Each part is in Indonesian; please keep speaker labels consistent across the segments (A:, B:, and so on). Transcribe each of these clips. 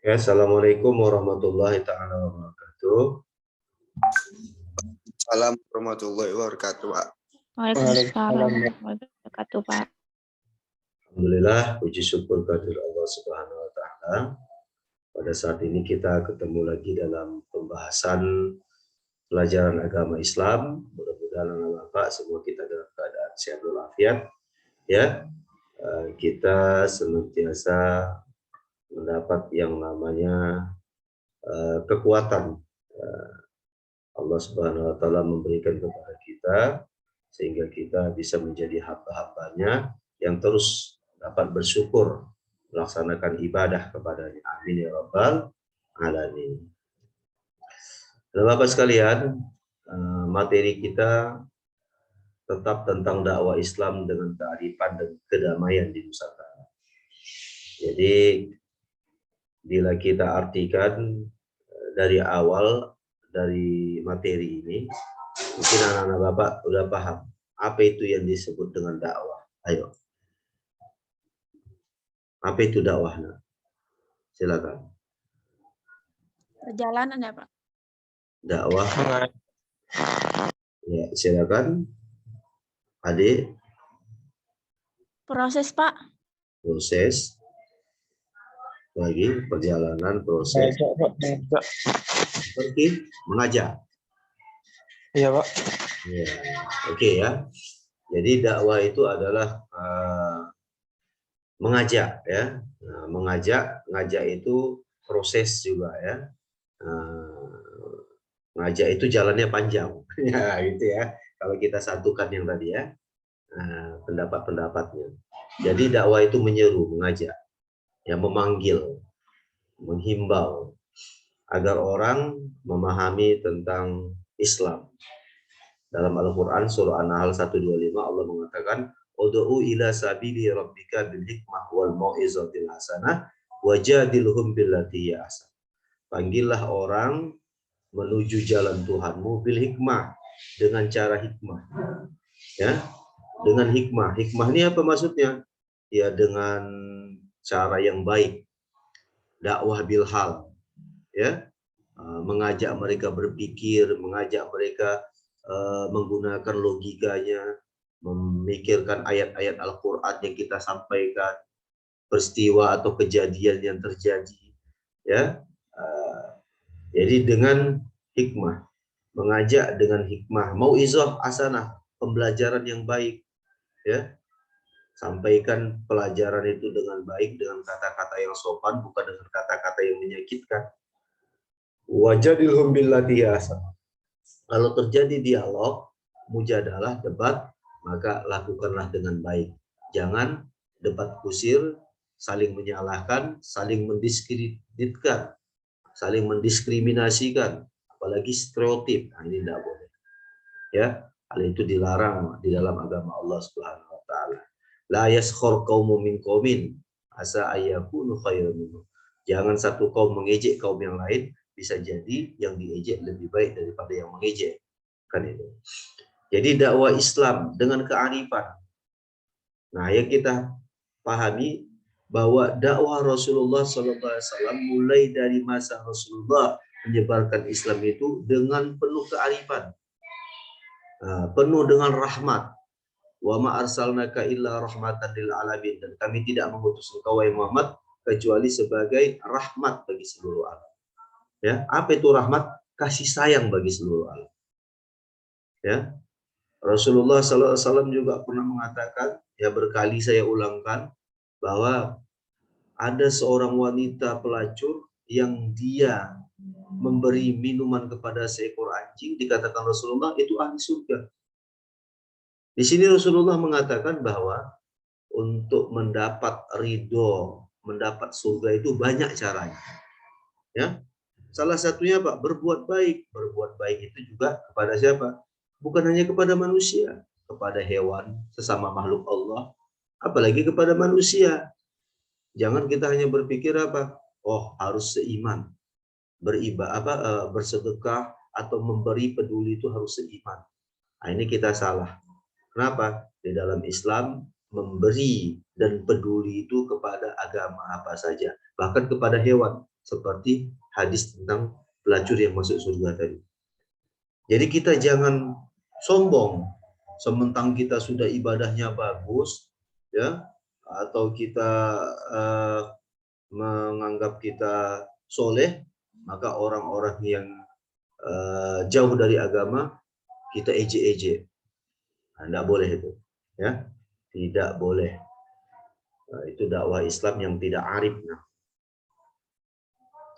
A: Ya, Assalamualaikum warahmatullahi taala wabarakatuh.
B: Assalamualaikum warahmatullahi wabarakatuh, Pak.
C: Waalaikumsalam warahmatullahi wabarakatuh, Pak.
A: Alhamdulillah, puji syukur kehadirat Allah Subhanahu wa taala. Pada saat ini kita ketemu lagi dalam pembahasan pelajaran agama Islam. Mudah-mudahan Bapak semua kita dalam keadaan sehat walafiat. Ya, kita senantiasa mendapat yang namanya kekuatan. Allah Subhanahu wa taala memberikan kepada kita sehingga kita bisa menjadi hamba-hambanya yang terus dapat bersyukur melaksanakan ibadah kepadanya. Amin ya rabbal alamin. Bapak sekalian, materi kita tetap tentang dakwah Islam dengan kearifan dan kedamaian di Nusantara. Jadi bila kita artikan dari awal dari materi ini, mungkin anak-anak Bapak udah paham apa itu yang disebut dengan dakwah. Ayo. Apa itu dakwah? Silakan.
C: Perjalanan ya, Pak?
A: Dakwah. Ya, silakan. Adik.
C: Proses, Pak.
A: Proses. Lagi perjalanan proses. Seperti mengajak.
D: Iya, Pak.
A: Ya, oke ya. Jadi dakwah itu adalah mengajak ya. Nah, ngajak itu proses juga ya. Ngajak itu jalannya panjang. Ya, gitu ya. Kalau kita satukan yang tadi ya. Pendapat-pendapatnya. Jadi dakwah itu menyeru, mengajak, yang memanggil, menghimbau agar orang memahami tentang Islam. Dalam Al-Quran surah An-Nahl 125 Allah mengatakan, "Ud'u ila sabili rabbika bil hikmah wal mau'izatil hasanah wajadilhum billati hiya ahsan." Panggillah orang menuju jalan Tuhanmu bil hikmah, dengan cara hikmah. Ya, dengan hikmah. Hikmah ini apa maksudnya? Ya dengan cara yang baik. Dakwah bil hal. Ya. Mengajak mereka berpikir, mengajak mereka menggunakan logikanya, memikirkan ayat-ayat Al-Qur'an yang kita sampaikan, peristiwa atau kejadian yang terjadi. Ya. Jadi dengan hikmah, mengajak dengan hikmah, mau'izah hasanah, pembelajaran yang baik. Ya, sampaikan pelajaran itu dengan baik, dengan kata-kata yang sopan, bukan dengan kata-kata yang menyakitkan. Wajadilhum billati ahsan. Kalau terjadi dialog, mujadalah, debat, maka lakukanlah dengan baik. Jangan debat kusir, saling menyalahkan, saling mendiskreditkan, saling mendiskriminasikan, apalagi stereotip. Nah, ini tidak boleh. Ya, hal itu dilarang di dalam agama Allah Subhanahu wa taala. La yaskhur qaumun min qaumin asa ayyakunu khairan minhum. Jangan satu kaum mengejek kaum yang lain, bisa jadi yang diejek lebih baik daripada yang mengejek. Kan itu. Jadi dakwah Islam dengan kearifan. Nah, yang kita pahami bahwa dakwah Rasulullah SAW mulai dari masa Rasulullah menyebarkan Islam itu dengan penuh kearifan. Penuh dengan rahmat. Wa ma arsalnaka illa rahmatan lil alamin, dan kami tidak mengutus engkau wahai Muhammad kecuali sebagai rahmat bagi seluruh alam. Ya, apa itu rahmat? Kasih sayang bagi seluruh alam. Ya. Rasulullah SAW juga pernah mengatakan, ya berkali saya ulangkan, bahwa ada seorang wanita pelacur yang dia memberi minuman kepada seekor anjing, dikatakan Rasulullah itu ahli surga. Di sini Rasulullah mengatakan bahwa untuk mendapat ridho, mendapat surga itu banyak caranya. Ya, salah satunya Pak, berbuat baik. Berbuat baik itu juga kepada siapa? Bukan hanya kepada manusia, kepada hewan, sesama makhluk Allah, apalagi kepada manusia. Jangan kita hanya berpikir apa? Oh, harus seiman. Bersedekah atau memberi peduli itu harus seiman. Nah, ini kita salah. Kenapa? Di dalam Islam memberi dan peduli itu kepada agama apa saja, bahkan kepada hewan. seperti hadis tentang pelacur yang masuk surga tadi. Jadi kita jangan sombong sementang kita sudah ibadahnya bagus, ya, atau kita menganggap kita soleh, maka orang-orang yang jauh dari agama kita ejek-ejek. Nah, tidak boleh itu, ya, tidak boleh. Nah, itu dakwah Islam yang tidak arif. Nah,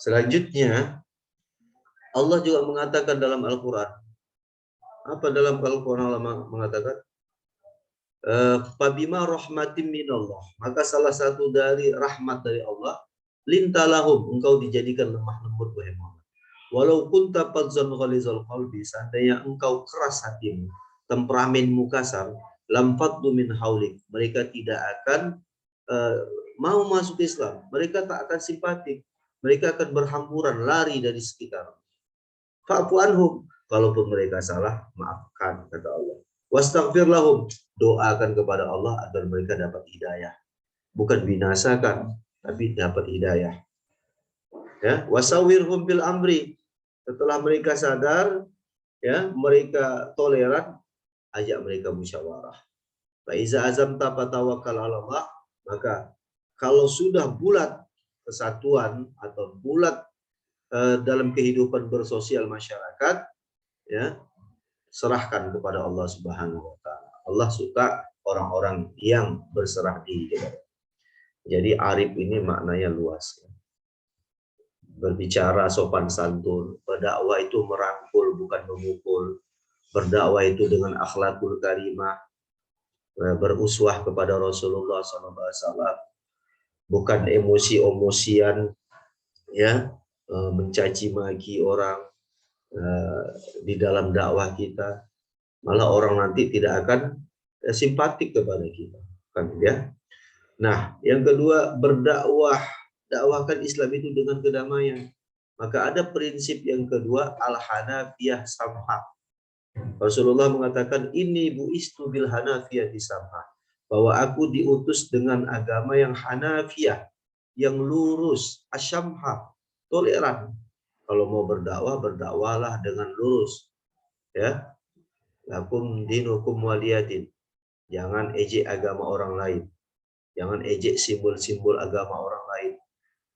A: selanjutnya Allah juga mengatakan dalam Al-Quran. Apa dalam Al-Quran Allah mengatakan? Fabima rahmatin minallah. Maka salah satu dari rahmat dari Allah, lintalahum, engkau dijadikan lemah lembut wahai Muhammad. Walau kunta fadzan ghalizal qalbi, seandainya engkau keras hatimu, temperamenmu kasar, lam faddu min haulik, mereka tidak akan mau masuk Islam. Mereka tak akan simpatik. Mereka akan berhamburan, lari dari sekitar. Fa'fu anhum, kalaupun mereka salah, maafkan, kata Allah. Wastaghfir lahum, doakan kepada Allah agar mereka dapat hidayah. Bukan binasakan, tapi dapat hidayah. Ya, wasawirhum bil amri. Setelah mereka sadar, ya, mereka toleran, ajak mereka musyawarah. Fa iza azamta fatawakkal 'ala Allah, maka kalau sudah bulat kesatuan atau bulat dalam kehidupan bersosial masyarakat, ya, serahkan kepada Allah Subhanahu wa taala. Allah suka orang-orang yang berserah diri. Jadi arif ini maknanya luas. Berbicara sopan santun, berdakwah itu merangkul bukan memukul. Berdakwah itu dengan akhlakul karimah, beruswah kepada Rasulullah SAW, bukan emosi-emosian, ya, mencaci maki orang di dalam dakwah kita, malah orang nanti tidak akan simpatik kepada kita, kan, ya. Nah, yang kedua, dakwahkan Islam itu dengan kedamaian. Maka ada prinsip yang kedua, al-hanafiyah samha. Rasulullah mengatakan, ini buistu bil hanafiyah samha, bahwa aku diutus dengan agama yang hanafiyah, yang lurus, asyamha, toleran. Kalau mau berdakwah, berdakwahlah dengan lurus, ya. Lakum dinukum waliyadin. Jangan ejek agama orang lain. Jangan ejek simbol-simbol agama orang lain.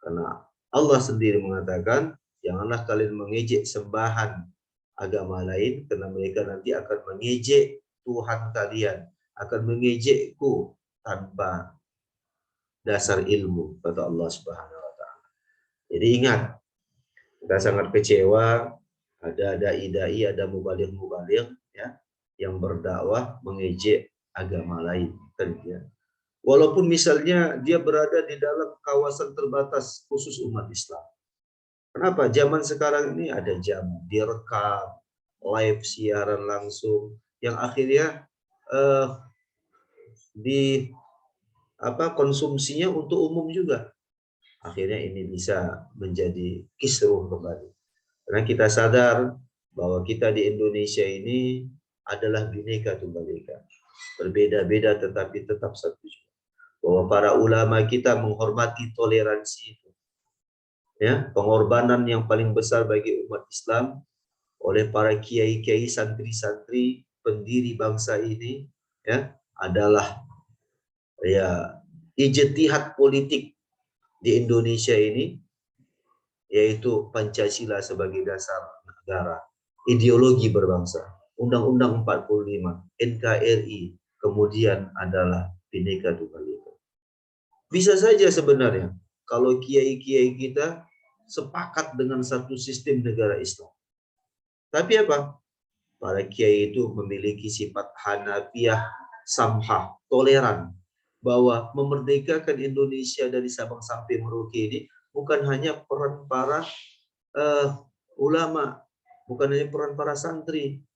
A: Karena Allah sendiri mengatakan, janganlah kalian mengejek sembahan agama lain, karena mereka nanti akan mengejek Tuhan kalian, akan mengejekku tanpa dasar ilmu, kata Allah Subhanahu wa taala. Jadi ingat, kita sangat kecewa ada dai-dai, ada mubaligh-mubaligh, ya, yang berdakwah mengejek agama lain, kan, ya. Walaupun misalnya dia berada di dalam kawasan terbatas khusus umat Islam. Kenapa? Zaman sekarang ini ada jam direkam, live siaran langsung, yang akhirnya konsumsinya untuk umum juga. Akhirnya ini bisa menjadi kisruh kembali. Karena kita sadar bahwa kita di Indonesia ini adalah Bhinneka Tunggal Ika. Berbeda-beda tetapi tetap satu. Bahwa para ulama kita menghormati toleransi itu. Ya, pengorbanan yang paling besar bagi umat Islam oleh para kiai-kiai, santri-santri, pendiri bangsa ini, ya, adalah, ya, ijtihad politik di Indonesia ini, yaitu Pancasila sebagai dasar negara, ideologi berbangsa, Undang-Undang 45, NKRI, kemudian adalah Bhinneka Tunggal Ika. Bisa saja sebenarnya kalau kiai-kiai kita sepakat dengan satu sistem negara Islam. Tapi apa? Para kiai itu memiliki sifat hanafiyah samhah, toleran, bahwa memerdekakan Indonesia dari Sabang sampai Merauke ini bukan hanya peran para ulama, bukan hanya peran para santri,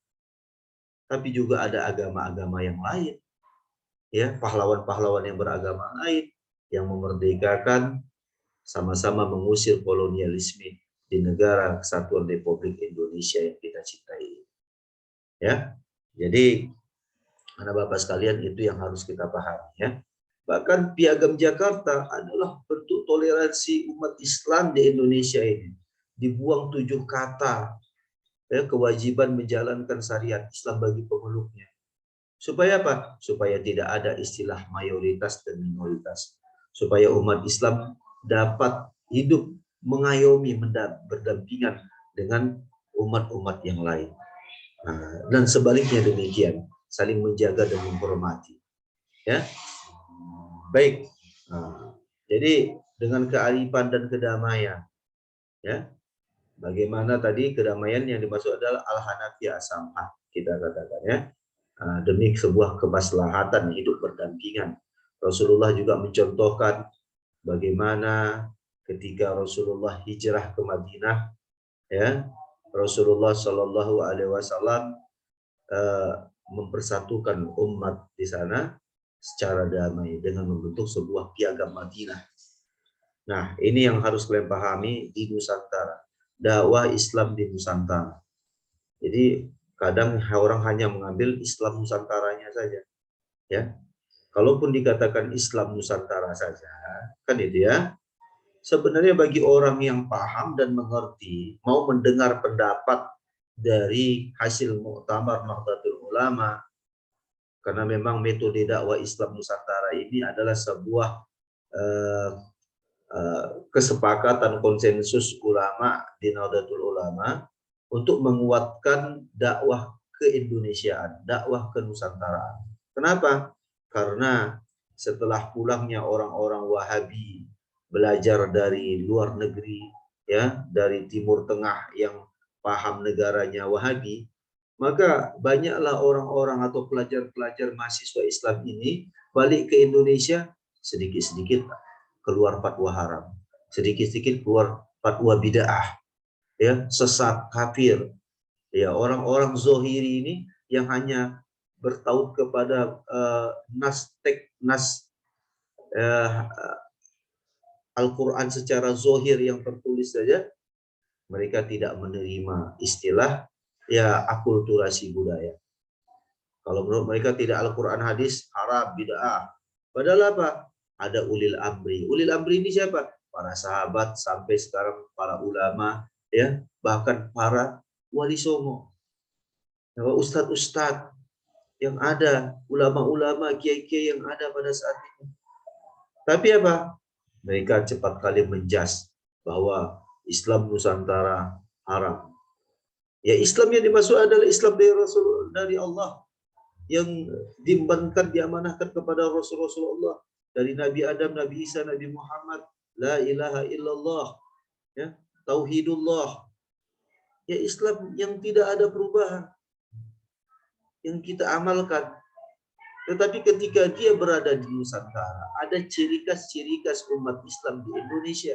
A: tapi juga ada agama-agama yang lain, ya, pahlawan-pahlawan yang beragama lain yang memerdekakan, sama-sama mengusir kolonialisme di negara Kesatuan Republik Indonesia yang kita cintai. Ya, jadi anak bapak sekalian, itu yang harus kita pahami, ya. Bahkan Piagam Jakarta adalah bentuk toleransi toleransi umat Islam di Indonesia ini. Dibuang 7 kata, ya, kewajiban menjalankan syariat Islam bagi pemeluknya. Supaya apa? Supaya tidak ada istilah mayoritas dan minoritas. Supaya umat Islam dapat hidup mengayomi, berdampingan dengan umat-umat yang lain. Nah, dan sebaliknya demikian, saling menjaga dan menghormati. Ya, baik. Nah, jadi dengan kearifan dan kedamaian, ya, bagaimana tadi kedamaian yang dimaksud adalah al-hanafiyah as-sam'ah, kita katakan, ya. Demi sebuah kemaslahatan hidup berdampingan. Rasulullah juga mencontohkan bagaimana ketika Rasulullah hijrah ke Madinah, ya, Rasulullah Shallallahu Alaihi Wasallam mempersatukan umat di sana secara damai dengan membentuk sebuah piagam Madinah. Nah, ini yang harus kalian pahami di Nusantara, dakwah Islam di Nusantara. Jadi kadang orang hanya mengambil Islam Nusantaranya saja, ya. Kalaupun dikatakan Islam Nusantara saja, kan itu ya. Sebenarnya bagi orang yang paham dan mengerti, mau mendengar pendapat dari hasil Muktamar Nahdlatul Ulama, karena memang metode dakwah Islam Nusantara ini adalah sebuah kesepakatan konsensus ulama di Nahdlatul Ulama untuk menguatkan dakwah keindonesiaan, dakwah kenusantara. Kenapa? Karena setelah pulangnya orang-orang Wahabi belajar dari luar negeri, ya, dari Timur Tengah yang paham negaranya Wahabi, maka banyaklah orang-orang atau pelajar-pelajar mahasiswa Islam ini balik ke Indonesia, sedikit-sedikit keluar fatwa haram, sedikit-sedikit keluar fatwa bid'ah, ya, sesat, kafir. Ya, orang-orang zohiri ini yang hanya bertaut kepada nas Al-Quran secara zohir yang tertulis saja, mereka tidak menerima istilah, ya, akulturasi budaya. Kalau menurut mereka tidak Al-Quran hadis, haram, bid'ah. Padahal apa? Ada ulil amri. Ulil amri ini siapa? Para sahabat sampai sekarang para ulama, ya, bahkan para wali songo, ustadz-ustadz yang ada, ulama-ulama, kiai-kiai yang ada pada saat ini. Tapi apa? Mereka cepat kali menjas bahwa Islam Nusantara haram. Ya, Islam yang dimaksud adalah Islam dari Rasul, dari Allah, yang diembankan, diamanahkan kepada Rasulullah, dari Nabi Adam, Nabi Isa, Nabi Muhammad. La ilaha illallah, ya, tauhidullah. Ya, Islam yang tidak ada perubahan, yang kita amalkan. Tetapi ketika dia berada di Nusantara, ada ciri khas umat Islam di Indonesia.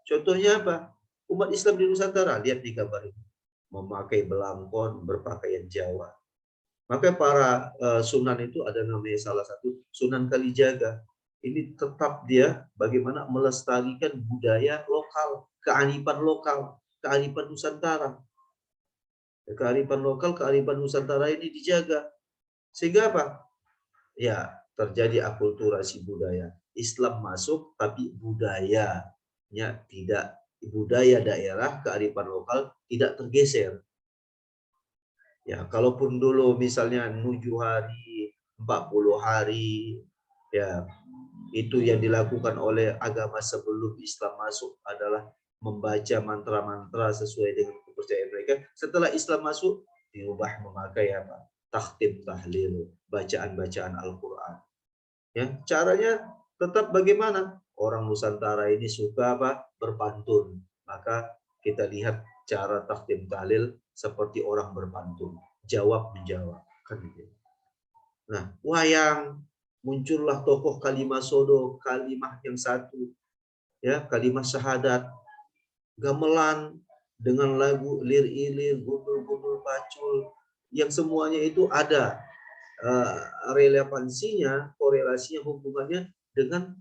A: Contohnya apa? Umat Islam di Nusantara, lihat di gambar ini, memakai belangkon, berpakaian Jawa. Maka para sunan itu ada namanya salah satu Sunan Kalijaga. Ini tetap dia bagaimana melestarikan budaya lokal, kearifan Nusantara. Kearifan lokal, kearifan Nusantara ini dijaga. Sehingga apa? Ya, terjadi akulturasi budaya. Islam masuk, tapi budayanya tidak, budaya daerah, kearifan lokal tidak tergeser. Ya, kalaupun dulu misalnya 7 hari, 40 hari, ya, itu yang dilakukan oleh agama sebelum Islam masuk adalah membaca mantra-mantra sesuai dengan kepercayaan mereka. Setelah Islam masuk, diubah memakai apa? Takhtim, tahlil, bacaan-bacaan Al-Quran. Ya, caranya tetap bagaimana? Orang Nusantara ini suka apa? Berpantun. Maka kita lihat cara takhtim tahlil seperti orang berpantun, jawab menjawab, kan gitu. Nah, wayang, muncullah tokoh kalimah sodo, kalimah yang satu, ya, kalimah syahadat, gamelan dengan lagu lir-ilir, gundul-gundul pacul, yang semuanya itu ada relevansinya, korelasinya, hubungannya dengan,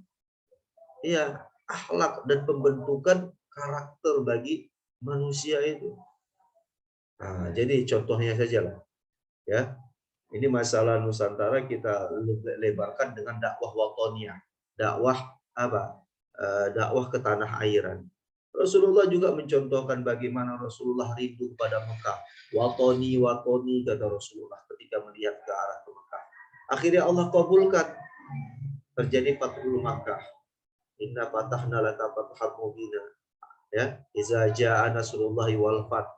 A: ya, akhlak dan pembentukan karakter bagi manusia itu. Nah, jadi contohnya saja lah, ya. Ini masalah Nusantara kita lebarkan dengan dakwah watoniyah, dakwah apa? dakwah ke tanah airan. Rasulullah juga mencontohkan bagaimana Rasulullah rindu kepada Mekah. Watoni, watoni, kata Rasulullah ketika melihat ke arah ke Mekah. Akhirnya Allah kabulkan. Terjadi Fathul Makkah. Inna fatahna laka fathan mubina. Ya, iza jaa nasrullahi wal fath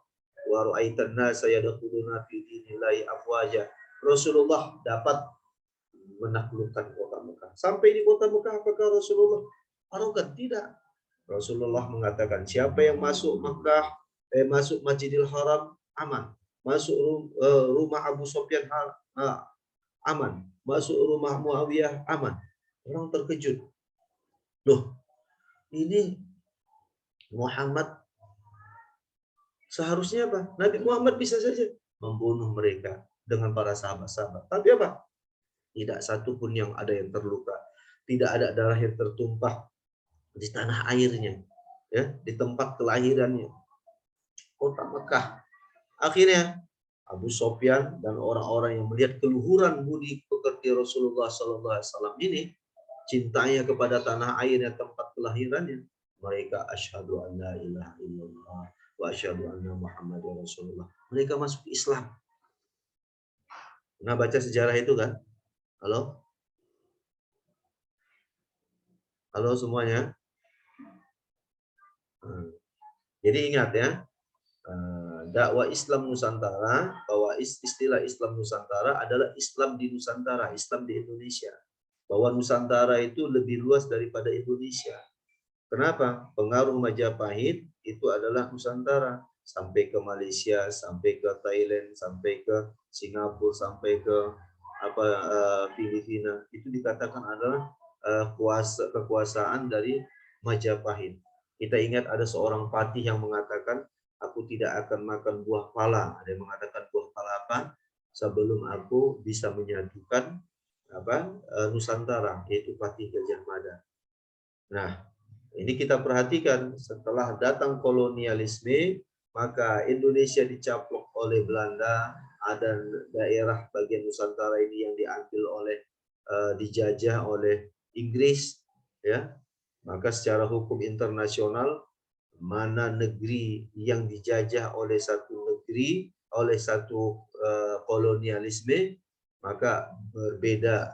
A: wa ra'aitan nasa yadkhuluna fi dinillahi afwaja. Rasulullah dapat menaklukkan kota Mekah. Sampai di kota Mekah apakah Rasulullah arogan? Tidak. Rasulullah mengatakan siapa yang masuk Mekah, masuk Masjidil Haram aman, masuk rumah Abu Sufyan aman, masuk rumah Muawiyah aman. Orang terkejut. Loh, ini Muhammad seharusnya apa? Nabi Muhammad bisa saja membunuh mereka dengan para sahabat-sahabat. Tapi apa? Tidak satu pun yang ada yang terluka. Tidak ada darah yang tertumpah di tanah airnya, ya, di tempat kelahirannya, kota Mekah. Akhirnya Abu Sufyan dan orang-orang yang melihat keluhuran budi pekerti Rasulullah SAW ini, cintanya kepada tanah airnya, tempat kelahirannya, mereka asyhadu an la ilaha illallah wa asyhadu anna Muhammadar Rasulullah. Mereka masuk Islam. Nah, baca sejarah itu kan? Halo? Halo semuanya? Jadi ingat ya, dakwah Islam Nusantara, bahwa istilah Islam Nusantara adalah Islam di Nusantara, Islam di Indonesia. Bahwa Nusantara itu lebih luas daripada Indonesia. Kenapa? Pengaruh Majapahit itu adalah Nusantara. Sampai ke Malaysia, sampai ke Thailand, sampai ke Singapura, sampai ke Filipina. Itu dikatakan adalah kekuasaan dari Majapahit. Kita ingat ada seorang patih yang mengatakan, aku tidak akan makan buah pala. Ada yang mengatakan buah pala apa? Sebelum aku bisa menyatukan Nusantara, yaitu Patih Gajah Mada. Nah, ini kita perhatikan setelah datang kolonialisme, maka Indonesia dicaplok oleh Belanda, ada daerah bagian Nusantara ini yang diambil oleh dijajah oleh Inggris, ya. Maka secara hukum internasional, mana negeri yang dijajah oleh satu negeri, oleh satu kolonialisme, maka berbeda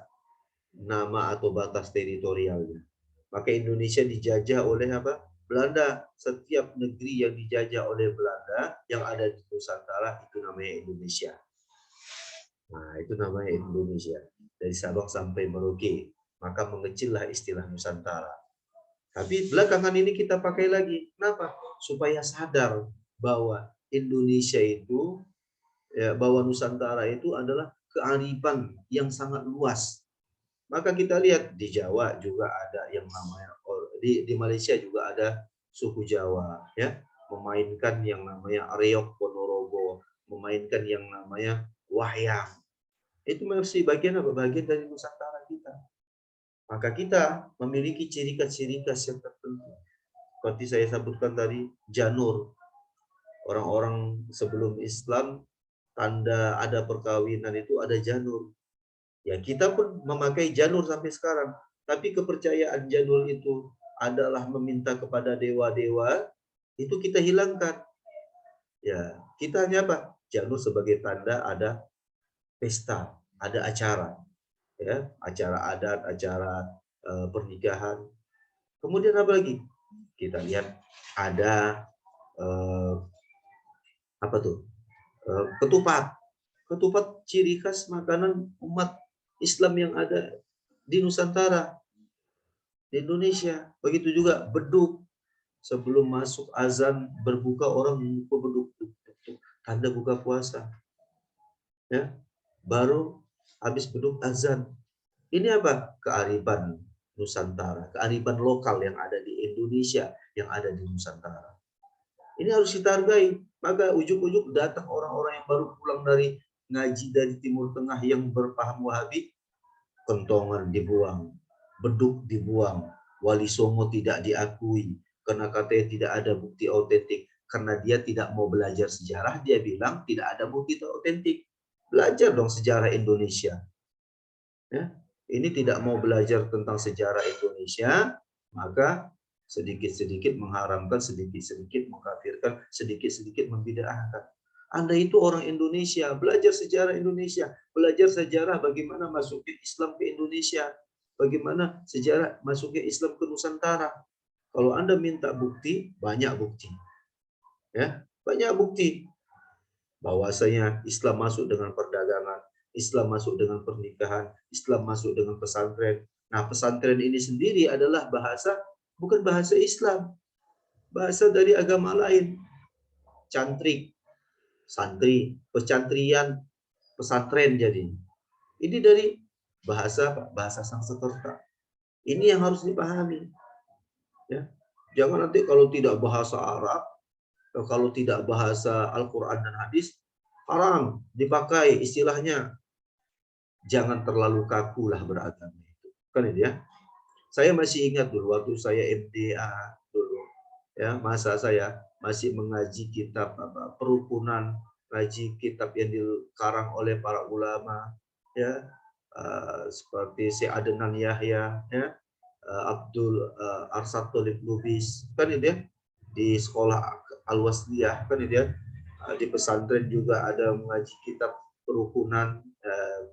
A: nama atau batas teritorialnya. Maka Indonesia dijajah oleh apa? Belanda. Setiap negeri yang dijajah oleh Belanda yang ada di Nusantara itu namanya Indonesia. Nah, itu namanya Indonesia. Dari Sabang sampai Merauke. Maka mengecillah istilah Nusantara. Tapi belakangan ini kita pakai lagi. Kenapa? Supaya sadar bahwa Indonesia itu, ya, bahwa Nusantara itu adalah kearifan yang sangat luas. Maka kita lihat di Jawa juga ada yang namanya, di Malaysia juga ada suku Jawa, ya, memainkan yang namanya Reok Ponorogo, memainkan yang namanya Wayang. Itu masih bagian apa? Bagian dari Nusantara kita. Maka kita memiliki ciri khas yang tertentu. Seperti saya sebutkan tadi, janur. Orang-orang sebelum Islam, tanda ada perkawinan itu ada janur. Ya, kita pun memakai janur sampai sekarang. Tapi kepercayaan janur itu adalah meminta kepada dewa-dewa, itu kita hilangkan. Ya, kita hanya apa? Janur sebagai tanda ada pesta, ada acara. Ya, acara adat, acara pernikahan. Kemudian apa lagi? Kita lihat ada apa tuh? Ketupat. Ketupat ciri khas makanan umat Islam yang ada di Nusantara, di Indonesia. Begitu juga beduk. Sebelum masuk azan berbuka, orang mengumpul beduk, tanda buka puasa. Ya, baru habis beduk azan. Ini apa? Kearifan Nusantara, kearifan lokal yang ada di Indonesia, yang ada di Nusantara. Ini harus kita hargai. Maka ujuk-ujuk datang orang-orang yang baru pulang dari ngaji dari Timur Tengah yang berpaham Wahabi, kentongan dibuang, beduk dibuang, wali songo tidak diakui, karena katanya tidak ada bukti otentik. Karena dia tidak mau belajar sejarah, dia bilang tidak ada bukti otentik. Belajar dong sejarah Indonesia. Ya. Ini tidak mau belajar tentang sejarah Indonesia, Maka sedikit-sedikit mengharamkan, sedikit-sedikit mengkafirkan, sedikit-sedikit membid'ahkan. Anda itu orang Indonesia, belajar sejarah Indonesia, belajar sejarah bagaimana masuknya Islam ke Indonesia, bagaimana sejarah masuknya Islam ke Nusantara. Kalau Anda minta bukti, banyak bukti. Ya, banyak bukti bahwasanya Islam masuk dengan perdagangan, Islam masuk dengan pernikahan, Islam masuk dengan pesantren. Nah, pesantren ini sendiri adalah bahasa, bukan bahasa Islam, bahasa dari agama lain. Cantrik, santri, pecantrian, pesantren jadi. Ini dari bahasa Sanskerta. Ini yang harus dipahami. Ya. Jangan nanti kalau tidak bahasa Arab, kalau tidak bahasa Al-Quran dan hadis, haram dipakai istilahnya. Jangan terlalu kaku lah beragama itu. Kan itu ya. Saya masih ingat dulu waktu saya MDA dulu, ya, masa saya masih mengaji kitab perukunan, ngaji kitab yang dikarang oleh para ulama, ya, seperti Syekh Adnan Yahya, ya, Abdul Arsatul Lubis, kan itu ya, di sekolah Al-Wasliyah, kan itu ya, di pesantren juga ada mengaji kitab perukunan,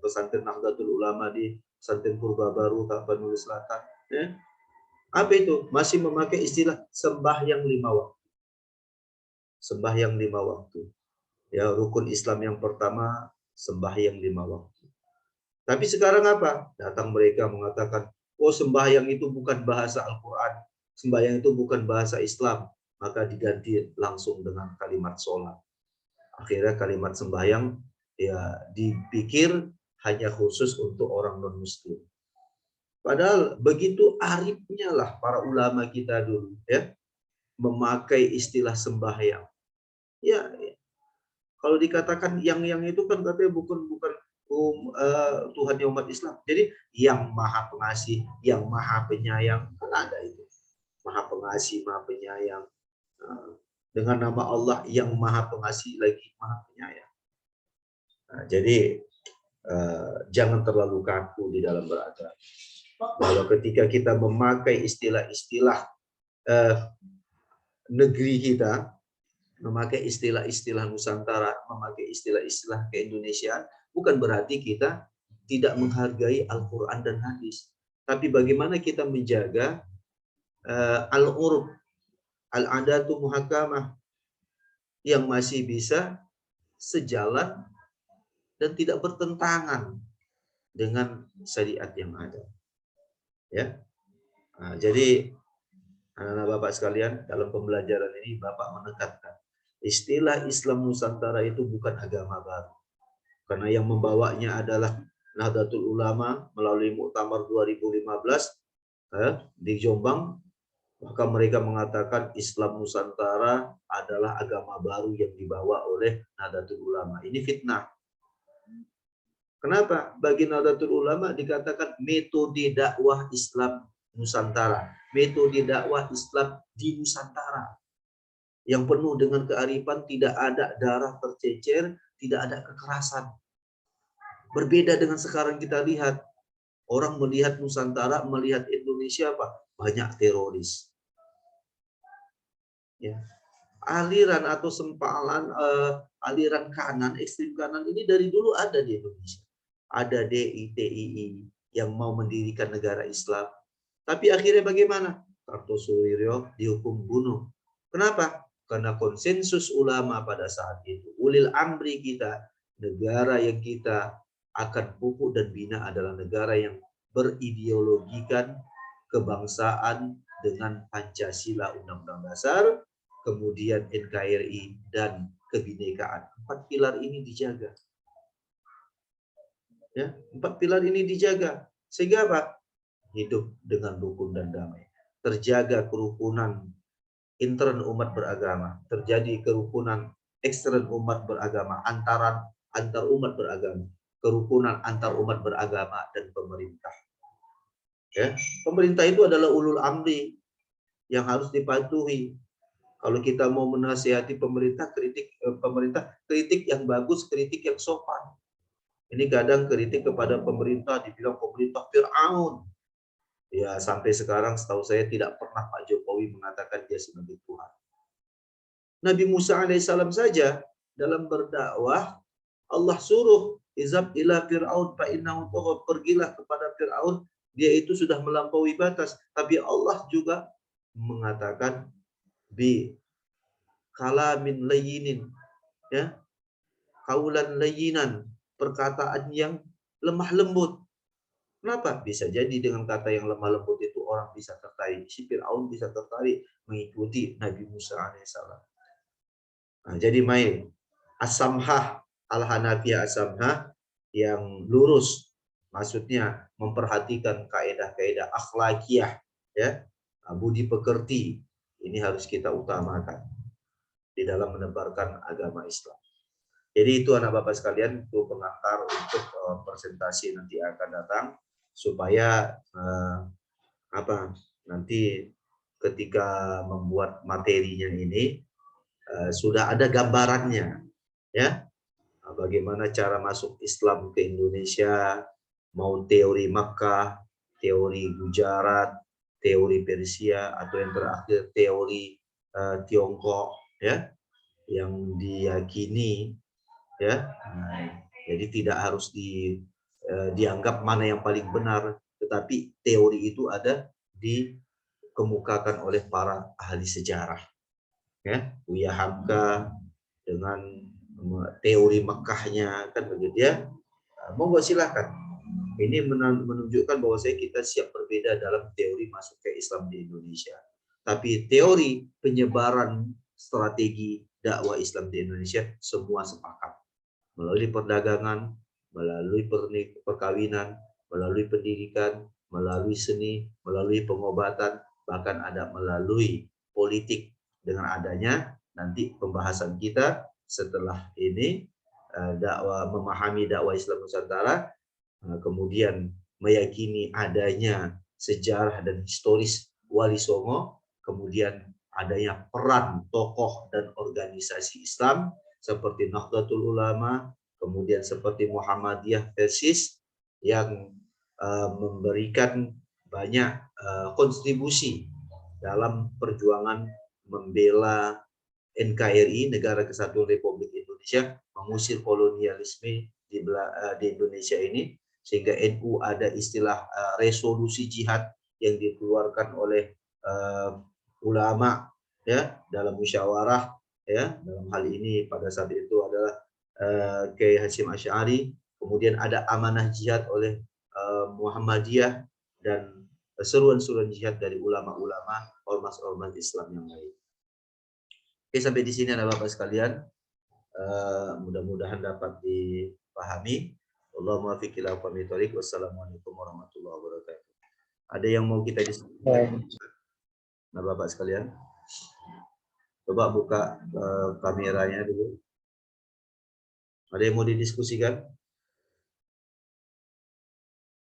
A: pesantren Nahdlatul Ulama di pesantren Purba Baru, Tapanuli Selatan. Ya. Apa itu? Masih memakai istilah sembahyang 5 waktu. Sembahyang 5 waktu. Ya, rukun Islam yang pertama sembahyang 5 waktu. Tapi sekarang apa? Datang mereka mengatakan, oh sembahyang itu bukan bahasa Al-Quran, sembahyang itu bukan bahasa Islam, maka diganti langsung dengan kalimat sholat. Akhirnya kalimat sembahyang ya dipikir hanya khusus untuk orang non-muslim. Padahal begitu arifnya lah para ulama kita dulu, ya, memakai istilah sembahyang. Ya, kalau dikatakan yang itu kan katanya bukan Tuhan umat Islam. Jadi yang maha pengasih, yang maha penyayang, kan ada itu. Maha pengasih, maha penyayang. Dengan nama Allah yang maha pengasih lagi maha penyayang. Nah, jadi jangan terlalu kaku di dalam beragama. Bahwa ketika kita memakai istilah-istilah negeri kita, memakai istilah-istilah Nusantara, memakai istilah-istilah keindonesiaan, bukan berarti kita tidak menghargai Al-Quran dan hadis. Tapi bagaimana kita menjaga al-urb, al-adatu muhakamah, yang masih bisa sejalan dan tidak bertentangan dengan syariat yang ada. Ya, nah, jadi anak-anak Bapak sekalian, dalam pembelajaran ini Bapak menekankan istilah Islam Nusantara itu bukan agama baru, karena yang membawanya adalah Nahdlatul Ulama melalui Muktamar 2015 di Jombang. Maka mereka mengatakan Islam Nusantara adalah agama baru yang dibawa oleh Nahdlatul Ulama. Ini fitnah. Kenapa? Bagi Nahdlatul Ulama dikatakan metode dakwah Islam Nusantara, metode dakwah Islam di Nusantara yang penuh dengan kearifan, tidak ada darah tercecer, tidak ada kekerasan. Berbeda dengan sekarang kita lihat, orang melihat Nusantara, melihat Indonesia apa? Banyak teroris. Ya. Aliran atau sempalan aliran kanan, ekstrim kanan ini dari dulu ada di Indonesia. Ada DI, TII yang mau mendirikan negara Islam. Tapi akhirnya bagaimana? Kartosuwiryo dihukum bunuh. Kenapa? Karena konsensus ulama pada saat itu. Ulil amri kita, negara yang kita akan pupuk dan bina adalah negara yang berideologikan kebangsaan dengan Pancasila Undang-Undang Dasar, kemudian NKRI dan kebinekaan. 4 pilar ini dijaga. Ya, 4 pilar ini dijaga. Sehingga apa? Hidup dengan rukun dan damai. Terjaga kerukunan intern umat beragama, terjadi kerukunan ekstern umat beragama, antar umat beragama, kerukunan antar umat beragama dan pemerintah. Ya, pemerintah itu adalah ulul amri yang harus dipatuhi. Kalau kita mau menasihati pemerintah, kritik yang bagus, kritik yang sopan. Ini kadang kritik kepada pemerintah dibilang pemerintah Fir'aun. Ya, sampai sekarang setahu saya tidak pernah Pak Jokowi mengatakan dia sebagai Tuhan. Nabi Musa alaihissalam saja dalam berdakwah, Allah suruh izab ila fir'aun fa innahu tagha, pergilah kepada Fir'aun, dia itu sudah melampaui batas. Tapi Allah juga mengatakan bi kalamin layyinin, ya, kaulan layyinan, perkataan yang lemah lembut. Kenapa? Bisa jadi dengan kata yang lemah lembut itu orang bisa tertarik. Si Fir'aun bisa tertarik mengikuti Nabi Musa alaihissalam. Nah, jadi main as-samhah al-Hanafiyah as-samhah yang lurus, maksudnya memperhatikan kaidah-kaidah akhlakiyah, ya, budi pekerti, ini harus kita utamakan di dalam menebarkan agama Islam. Jadi itu anak bapak sekalian, itu pengantar untuk presentasi nanti akan datang, supaya nanti ketika membuat materinya ini sudah ada gambarannya, ya, bagaimana cara masuk Islam ke Indonesia, mau teori Makkah, teori Gujarat, teori Persia, atau yang terakhir teori Tiongkok, ya, yang diyakini, ya. Jadi tidak harus dianggap mana yang paling benar, tetapi teori itu ada dikemukakan oleh para ahli sejarah, ya. Buya Hamka dengan teori Mekkahnya, kan begitu, ya. Monggo silakan. Ini menunjukkan bahwa kita siap berbeda dalam teori masuk ke Islam di Indonesia. Tapi teori penyebaran strategi dakwah Islam di Indonesia semua sepakat. Melalui perdagangan, melalui perkawinan, melalui pendidikan, melalui seni, melalui pengobatan, bahkan ada melalui politik. Dengan adanya nanti pembahasan kita setelah ini, memahami dakwah Islam Nusantara, kemudian meyakini adanya sejarah dan historis Wali Songo, kemudian adanya peran tokoh dan organisasi Islam seperti Nahdlatul Ulama, kemudian seperti Muhammadiyah Persis yang memberikan banyak kontribusi dalam perjuangan membela NKRI, Negara Kesatuan Republik Indonesia, mengusir kolonialisme di Indonesia ini, sehingga NU ada istilah resolusi jihad yang dikeluarkan oleh ulama, ya, dalam musyawarah, ya. Dalam hal ini pada saat itu adalah Kiai Hasyim Asy'ari, kemudian ada amanah jihad oleh Muhammadiyah, dan seruan-seruan jihad dari ulama-ulama ormas-ormas Islam yang lain. Oke, sampai di sini anak bapak sekalian, mudah-mudahan dapat dipahami. Allahumma fiqh ila aqwamit thoriq. Wassalamualaikum warahmatullahi wabarakatuh. Ada yang mau kita diskusikan, anak bapak sekalian? Coba buka kameranya dulu. Ada yang mau didiskusikan?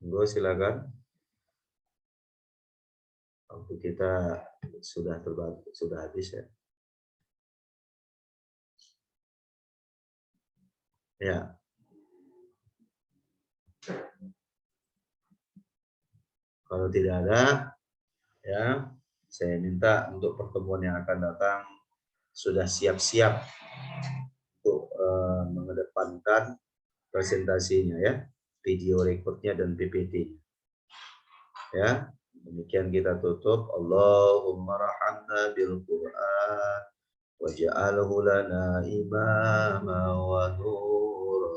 A: Monggo silakan. Waktu kita sudah habis, ya. Ya. Kalau tidak ada, ya, saya minta untuk pertemuan yang akan datang sudah siap-siap untuk mengedepankan presentasinya, ya, video recordnya dan PPT. Ya, demikian kita tutup. Allahumma rahamna bil Qur'an waj'alhu lana imama wa nura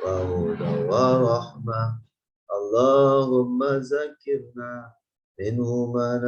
A: wa huda wa rahmah. Allahumma zakirna minhu ma